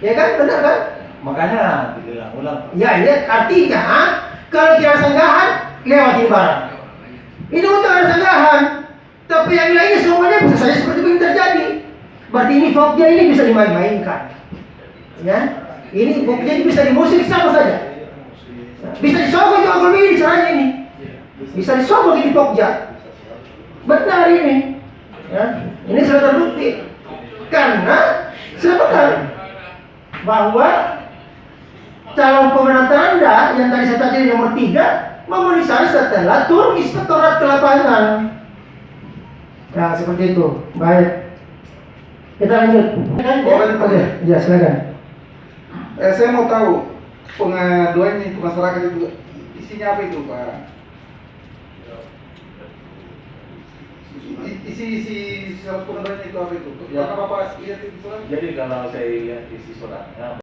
Ya kan, benar kan? Makanya diulang-ulang. Ya, artinya kalau tidak sanggahan lewatin barang. Ini untuk ada sanggahan, tapi yang lainnya semuanya bisa saja seperti itu terjadi. Berarti ini Pokja ini bisa dimain-mainkan. Ya, ini Pokja ini bisa dimusik sama saja. Bisa disogok juga kalau ini caranya ini. Bisa disogok di Pokja. Benar ini. Ya, ini sudah terbukti. Karena sudah benar bahwa calon pemenang Anda yang tadi saya tadi nomor 3 memenuhi syarat setelah turun inspektorat ke lapangan. Nah, seperti itu. Baik. Kita lanjut. Oke, ya silakan. Saya mau tahu pengaduan itu masyarakat itu isinya apa itu, Pak? Isi surat pengaduannya itu apa itu? Ya. Apa Bapak lihat itu surat? Jadi kalau saya lihat isi suratnya